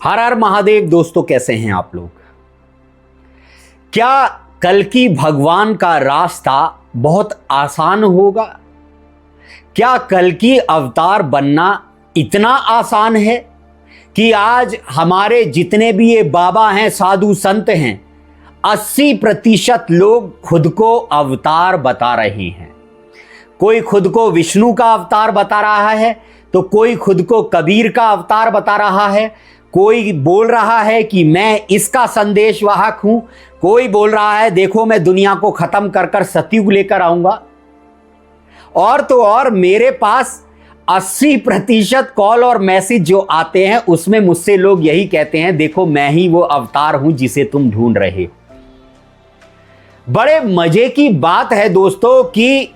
हर हर महादेव। दोस्तों, कैसे हैं आप लोग? क्या कल्कि भगवान का रास्ता बहुत आसान होगा? क्या कल्कि अवतार बनना इतना आसान है कि आज हमारे जितने भी ये बाबा हैं, साधु संत हैं, 80% लोग खुद को अवतार बता रहे हैं। कोई खुद को विष्णु का अवतार बता रहा है, तो कोई खुद को कबीर का अवतार बता रहा है, कोई बोल रहा है कि मैं इसका संदेश वाहक हूं, कोई बोल रहा है देखो मैं दुनिया को खत्म कर कर सतयुग लेकर आऊंगा। और तो और मेरे पास 80% कॉल और मैसेज जो आते हैं उसमें मुझसे लोग यही कहते हैं देखो मैं ही वो अवतार हूं जिसे तुम ढूंढ रहे हो। बड़े मजे की बात है दोस्तों कि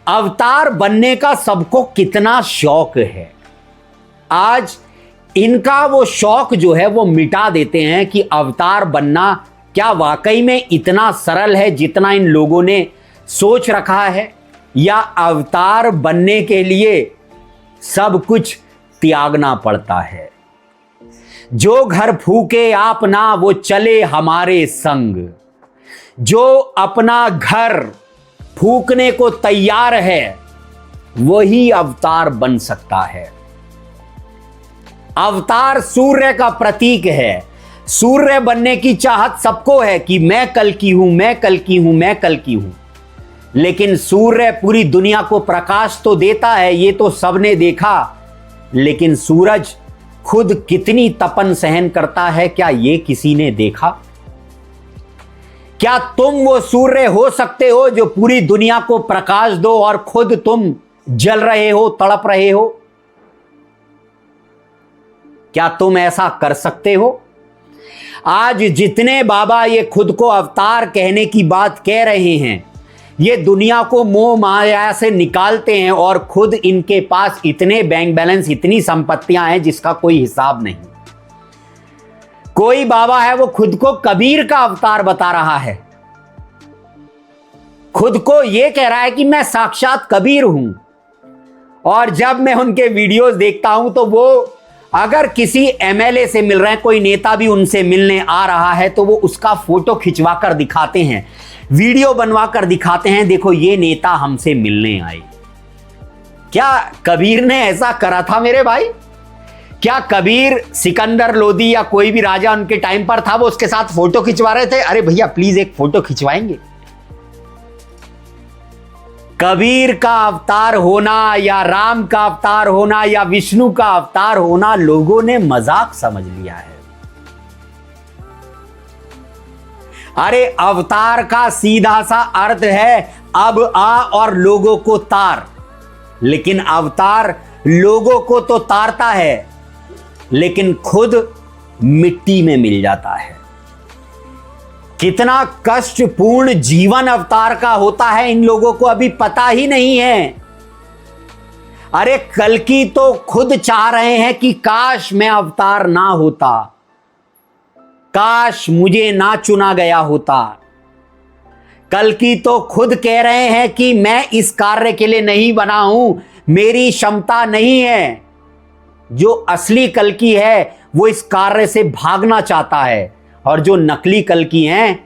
अवतार बनने का सबको कितना शौक है। आज इनका वो शौक जो है वो मिटा देते हैं कि अवतार बनना क्या वाकई में इतना सरल है जितना इन लोगों ने सोच रखा है, या अवतार बनने के लिए सब कुछ त्यागना पड़ता है। जो घर फूके आप ना वो चले हमारे संग, जो अपना घर फूकने को तैयार है वही अवतार बन सकता है। अवतार सूर्य का प्रतीक है। सूर्य बनने की चाहत सबको है कि मैं कल्कि हूं, मैं कल्कि हूं, मैं कल्कि हूं। लेकिन सूर्य पूरी दुनिया को प्रकाश तो देता है, ये तो सबने देखा, लेकिन सूरज खुद कितनी तपन सहन करता है क्या ये किसी ने देखा? क्या तुम वो सूर्य हो सकते हो जो पूरी दुनिया को प्रकाश दो और खुद तुम जल रहे हो, तड़प रहे हो? क्या तुम ऐसा कर सकते हो? आज जितने बाबा ये खुद को अवतार कहने की बात कह रहे हैं, ये दुनिया को मोह माया से निकालते हैं और खुद इनके पास इतने बैंक बैलेंस, इतनी संपत्तियां हैं जिसका कोई हिसाब नहीं। कोई बाबा है वो खुद को कबीर का अवतार बता रहा है, खुद को ये कह रहा है कि मैं साक्षात कबीर हूं। और जब मैं उनके वीडियोस देखता हूं तो वो अगर किसी एमएलए से मिल रहे हैं, कोई नेता भी उनसे मिलने आ रहा है, तो वो उसका फोटो खिंचवा कर दिखाते हैं, वीडियो बनवा कर दिखाते हैं, देखो ये नेता हमसे मिलने आए। क्या कबीर ने ऐसा करा था मेरे भाई? क्या कबीर सिकंदर लोदी या कोई भी राजा उनके टाइम पर था वो उसके साथ फोटो खिंचवा रहे थे? अरे भैया प्लीज एक फोटो खिंचवाएंगे? कबीर का अवतार होना या राम का अवतार होना या विष्णु का अवतार होना लोगों ने मजाक समझ लिया है। अरे अवतार का सीधा सा अर्थ है अब आ और लोगों को तार। लेकिन अवतार लोगों को तो तारता है लेकिन खुद मिट्टी में मिल जाता है। कितना कष्टपूर्ण जीवन अवतार का होता है इन लोगों को अभी पता ही नहीं है। अरे कल्कि तो खुद चाह रहे हैं कि काश मैं अवतार ना होता, काश मुझे ना चुना गया होता। कल्कि तो खुद कह रहे हैं कि मैं इस कार्य के लिए नहीं बना हूं, मेरी क्षमता नहीं है। जो असली कल्कि है वो इस कार्य से भागना चाहता है, और जो नकली कल्कि हैं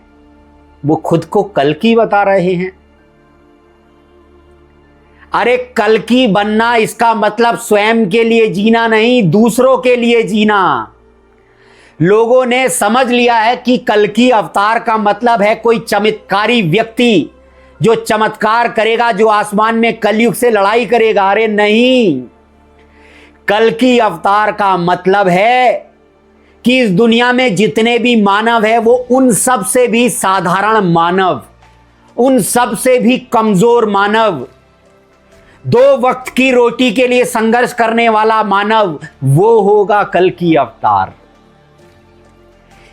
वो खुद को कल्कि बता रहे हैं। अरे कल्कि बनना इसका मतलब स्वयं के लिए जीना नहीं, दूसरों के लिए जीना। लोगों ने समझ लिया है कि कल्कि अवतार का मतलब है कोई चमत्कारी व्यक्ति जो चमत्कार करेगा, जो आसमान में कलयुग से लड़ाई करेगा। अरे नहीं, कल्कि अवतार का मतलब है कि इस दुनिया में जितने भी मानव है वो उन सब से भी साधारण मानव, उन सब से भी कमजोर मानव, 2 वक्त की रोटी के लिए संघर्ष करने वाला मानव, वो होगा कल्कि अवतार।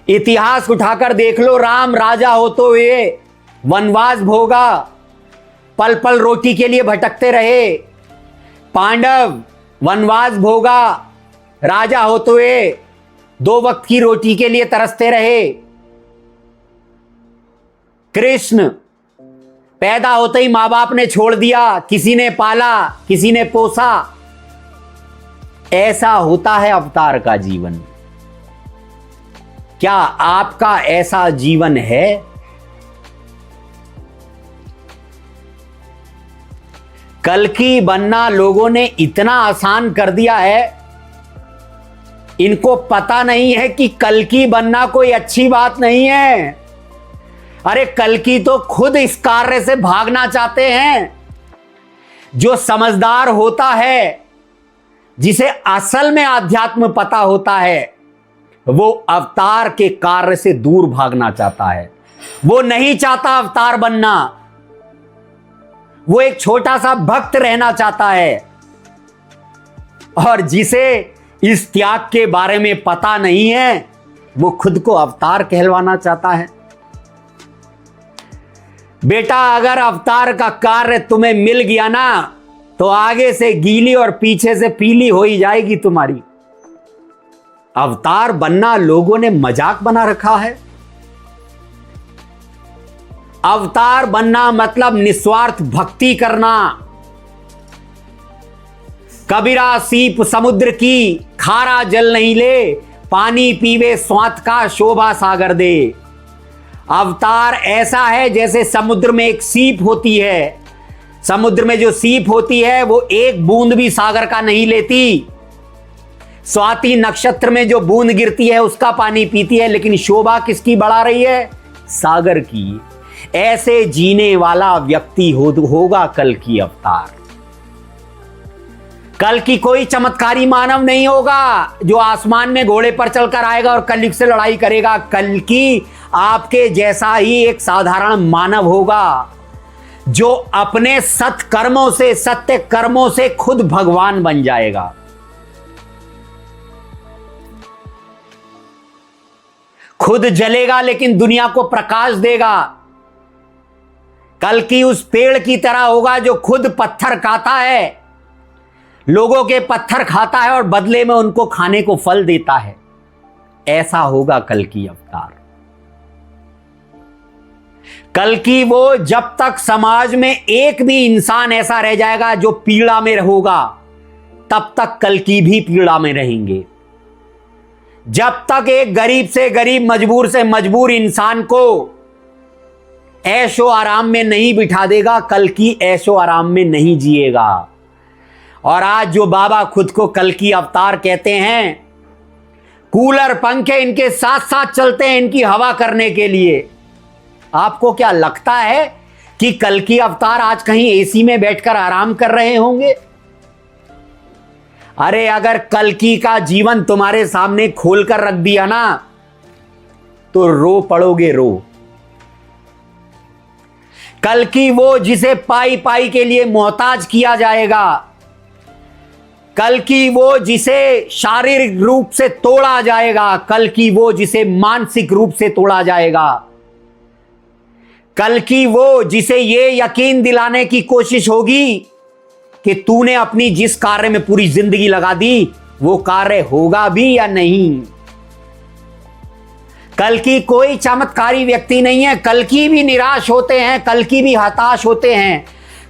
इतिहास उठाकर देख लो, राम राजा होते हुए वनवास भोगा, पल पल रोटी के लिए भटकते रहे। पांडव वनवास भोगा, राजा होते हुए 2 वक्त की रोटी के लिए तरसते रहे। कृष्ण पैदा होते ही मां बाप ने छोड़ दिया, किसी ने पाला, किसी ने पोसा। ऐसा होता है अवतार का जीवन। क्या आपका ऐसा जीवन है? कल्कि बनना लोगों ने इतना आसान कर दिया है, इनको पता नहीं है कि कल्कि बनना कोई अच्छी बात नहीं है। अरे कल्कि तो खुद इस कार्य से भागना चाहते हैं। जो समझदार होता है, जिसे असल में अध्यात्म पता होता है, वो अवतार के कार्य से दूर भागना चाहता है। वो नहीं चाहता अवतार बनना, वो एक छोटा सा भक्त रहना चाहता है। और जिसे इस त्याग के बारे में पता नहीं है, वो खुद को अवतार कहलवाना चाहता है। बेटा, अगर अवतार का कार्य तुम्हें मिल गया ना, तो आगे से गीली और पीछे से पीली हो ही जाएगी तुम्हारी। अवतार बनना लोगों ने मजाक बना रखा है। अवतार बनना मतलब निस्वार्थ भक्ति करना। कबीरा सीप समुद्र की, खारा जल नहीं ले, पानी पीवे स्वात का, शोभा सागर दे। अवतार ऐसा है जैसे समुद्र में एक सीप होती है। समुद्र में जो सीप होती है वो एक बूंद भी सागर का नहीं लेती। स्वाति नक्षत्र में जो बूंद गिरती है उसका पानी पीती है, लेकिन शोभा किसकी बढ़ा रही है? सागर की। ऐसे जीने वाला व्यक्ति होगा कल्कि अवतार। कल्कि कोई चमत्कारी मानव नहीं होगा जो आसमान में घोड़े पर चलकर आएगा और कलयुग से लड़ाई करेगा। कल्कि आपके जैसा ही एक साधारण मानव होगा, जो अपने सत्कर्मों से, सत्य कर्मों से खुद भगवान बन जाएगा। खुद जलेगा लेकिन दुनिया को प्रकाश देगा। कल्कि उस पेड़ की तरह होगा जो खुद पत्थर खाता है, लोगों के पत्थर खाता है और बदले में उनको खाने को फल देता है। ऐसा होगा कल्कि अवतार। कल्कि वो जब तक समाज में एक भी इंसान ऐसा रह जाएगा जो पीड़ा में होगा, तब तक कल्कि भी पीड़ा में रहेंगे। जब तक एक गरीब से गरीब, मजबूर से मजबूर इंसान को ऐशो आराम में नहीं बिठा देगा, कल्कि ऐशो आराम में नहीं जिएगा। और आज जो बाबा खुद को कल्कि अवतार कहते हैं, कूलर पंखे इनके साथ साथ चलते हैं इनकी हवा करने के लिए। आपको क्या लगता है कि कल्कि अवतार आज कहीं एसी में बैठकर आराम कर रहे होंगे? अरे अगर कल्कि का जीवन तुम्हारे सामने खोलकर रख दिया ना, तो रो पड़ोगे, रो। कल्कि वो जिसे पाई पाई के लिए मोहताज किया जाएगा। कल्कि वो जिसे शारीरिक रूप से तोड़ा जाएगा। कल्कि वो जिसे मानसिक रूप से तोड़ा जाएगा। कल्कि वो जिसे ये यकीन दिलाने की कोशिश होगी कि तूने अपनी जिस कार्य में पूरी जिंदगी लगा दी, वो कार्य होगा भी या नहीं। कल्कि कोई चमत्कारी व्यक्ति नहीं है। कल्कि भी निराश होते हैं, कल्कि भी हताश होते हैं।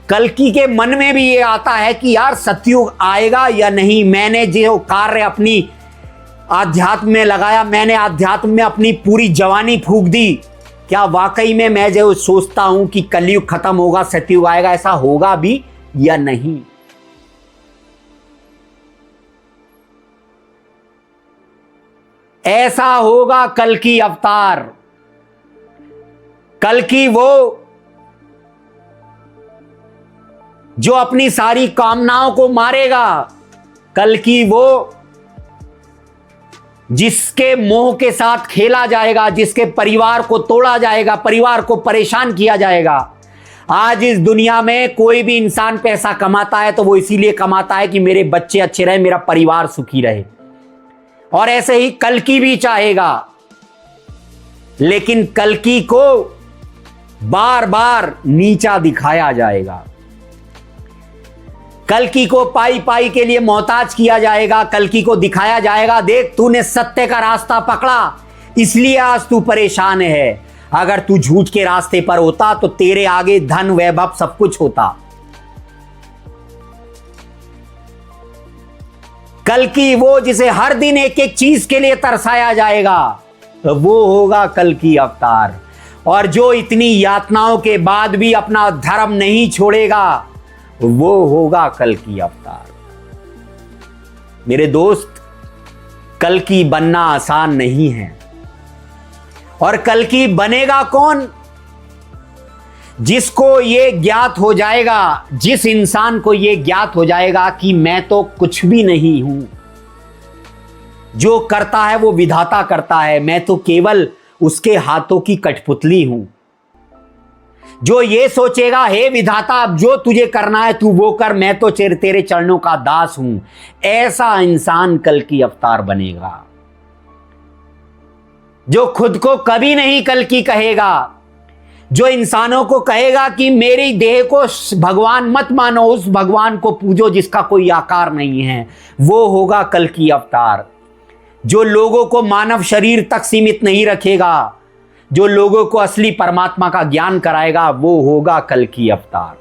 कल्कि के मन में भी ये आता है कि यार सतयुग आएगा या नहीं। मैंने जो कार्य अपनी आध्यात्म में लगाया, मैंने आध्यात्म में अपनी पूरी जवानी फूंक दी, क्या वाकई में मैं जो सोचता हूं कि कलयुग खत्म होगा, सतयुग आएगा, ऐसा होगा भी या नहीं। ऐसा होगा कल्कि अवतार। कल्कि वो जो अपनी सारी कामनाओं को मारेगा। कल्कि वो जिसके मोह के साथ खेला जाएगा, जिसके परिवार को तोड़ा जाएगा, परिवार को परेशान किया जाएगा। आज इस दुनिया में कोई भी इंसान पैसा कमाता है तो वो इसीलिए कमाता है कि मेरे बच्चे अच्छे रहे, मेरा परिवार सुखी रहे। और ऐसे ही कल्कि भी चाहेगा, लेकिन कल्कि को बार बार नीचा दिखाया जाएगा। कल्कि को पाई पाई के लिए मोहताज किया जाएगा। कल्कि को दिखाया जाएगा, देख तूने सत्य का रास्ता पकड़ा, इसलिए आज तू परेशान है। अगर तू झूठ के रास्ते पर होता तो तेरे आगे धन, वैभव सब कुछ होता। कल्कि वो जिसे हर दिन एक एक चीज के लिए तरसाया जाएगा। वो होगा कल की अवतार। और जो इतनी यातनाओं के बाद भी अपना धर्म नहीं छोड़ेगा, वो होगा कल की अवतार। मेरे दोस्त, कल की बनना आसान नहीं है। और कल की बनेगा कौन? जिसको ये ज्ञात हो जाएगा, जिस इंसान को ये ज्ञात हो जाएगा कि मैं तो कुछ भी नहीं हूं, जो करता है वो विधाता करता है, मैं तो केवल उसके हाथों की कठपुतली हूं। जो ये सोचेगा, हे विधाता अब जो तुझे करना है तू वो कर, मैं तो तेरे चरणों का दास हूं, ऐसा इंसान कल की अवतार बनेगा। जो खुद को कभी नहीं कल की कहेगा, जो इंसानों को कहेगा कि मेरी देह को भगवान मत मानो, उस भगवान को पूजो जिसका कोई आकार नहीं है, वो होगा कल की अवतार। जो लोगों को मानव शरीर तक सीमित नहीं रखेगा, जो लोगों को असली परमात्मा का ज्ञान कराएगा, वो होगा कल की अवतार।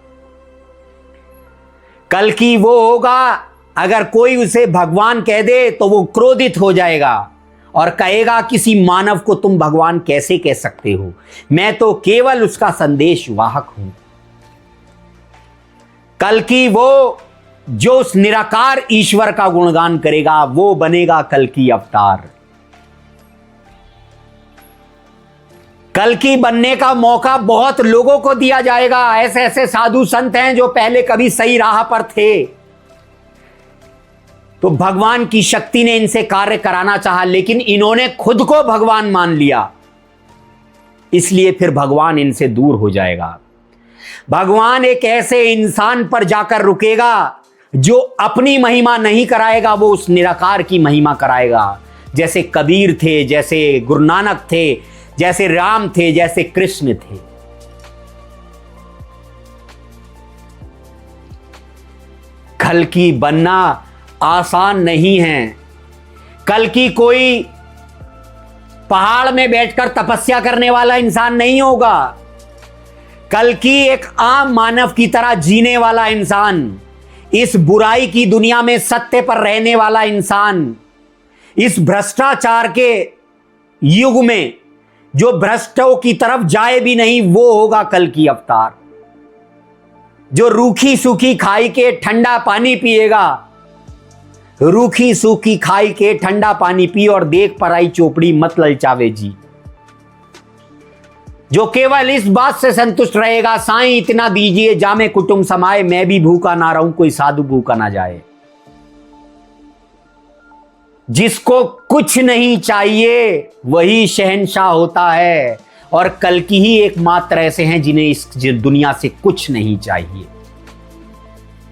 कल की वो होगा, अगर कोई उसे भगवान कह दे तो वो क्रोधित हो जाएगा और कहेगा किसी मानव को तुम भगवान कैसे कह सकते हो, मैं तो केवल उसका संदेश वाहक हूं। कल की वो जो उस निराकार ईश्वर का गुणगान करेगा, वो बनेगा कल की अवतार। कल की बनने का मौका बहुत लोगों को दिया जाएगा। ऐसे ऐसे साधु संत हैं जो पहले कभी सही राह पर थे, तो भगवान की शक्ति ने इनसे कार्य कराना चाहा, लेकिन इन्होंने खुद को भगवान मान लिया, इसलिए फिर भगवान इनसे दूर हो जाएगा। भगवान एक ऐसे इंसान पर जाकर रुकेगा जो अपनी महिमा नहीं कराएगा, वो उस निराकार की महिमा कराएगा। जैसे कबीर थे, जैसे गुरु नानक थे, जैसे राम थे, जैसे कृष्ण थे। कल की बनना आसान नहीं है। कल की कोई पहाड़ में बैठकर तपस्या करने वाला इंसान नहीं होगा। कल की एक आम मानव की तरह जीने वाला इंसान, इस बुराई की दुनिया में सत्य पर रहने वाला इंसान, इस भ्रष्टाचार के युग में जो भ्रष्टों की तरफ जाए भी नहीं, वो होगा कल की अवतार। जो रूखी सूखी खाई के ठंडा पानी पिएगा, रूखी सूखी खाई के ठंडा पानी पी और देख पराई चोपड़ी मत ललचावे जी। जो केवल इस बात से संतुष्ट रहेगा, साईं इतना दीजिए जामे कुटुंब समाए, मैं भी भूखा ना रहूं कोई साधु भूखा ना जाए। जिसको कुछ नहीं चाहिए वही शहंशाह होता है, और कल की ही एकमात्र ऐसे हैं जिन्हें इस दुनिया से कुछ नहीं चाहिए,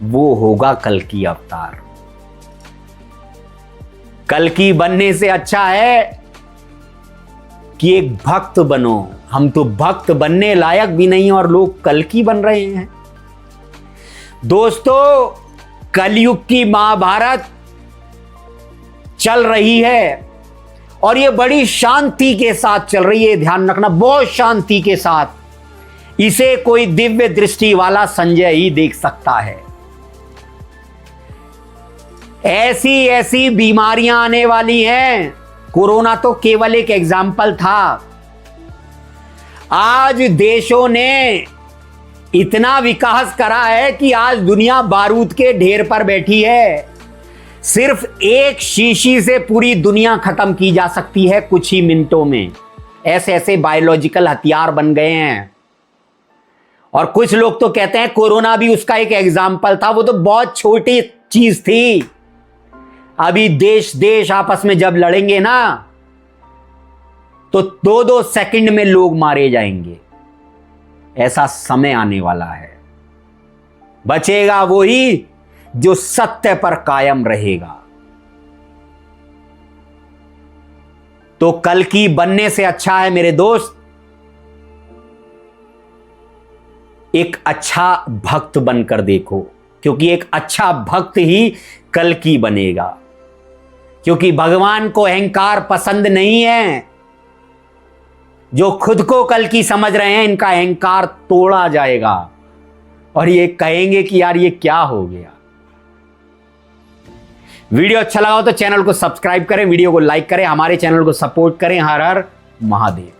वो होगा कल की अवतार। कल की बनने से अच्छा है कि एक भक्त बनो। हम तो भक्त बनने लायक भी नहीं और लोग कल की बन रहे हैं। दोस्तों, कलयुग की महाभारत चल रही है और ये बड़ी शांति के साथ चल रही है, ध्यान रखना, बहुत शांति के साथ। इसे कोई दिव्य दृष्टि वाला संजय ही देख सकता है। ऐसी ऐसी बीमारियां आने वाली हैं। कोरोना तो केवल एक एग्जाम्पल था। आज देशों ने इतना विकास करा है कि आज दुनिया बारूद के ढेर पर बैठी है। सिर्फ एक शीशी से पूरी दुनिया खत्म की जा सकती है कुछ ही मिनटों में। ऐसे ऐसे बायोलॉजिकल हथियार बन गए हैं। और कुछ लोग तो कहते हैं कोरोना भी उसका एक एग्जाम्पल था, वो तो बहुत छोटी चीज थी। अभी देश देश आपस में जब लड़ेंगे ना, तो 2-2 सेकंड में लोग मारे जाएंगे। ऐसा समय आने वाला है। बचेगा वही जो सत्य पर कायम रहेगा। तो कल की बनने से अच्छा है मेरे दोस्त, एक अच्छा भक्त बनकर देखो, क्योंकि एक अच्छा भक्त ही कल की बनेगा। क्योंकि भगवान को अहंकार पसंद नहीं है। जो खुद को कल की समझ रहे हैं, इनका अहंकार तोड़ा जाएगा और ये कहेंगे कि यार ये क्या हो गया। वीडियो अच्छा लगा हो तो चैनल को सब्सक्राइब करें, वीडियो को लाइक करें, हमारे चैनल को सपोर्ट करें। हर हर महादेव।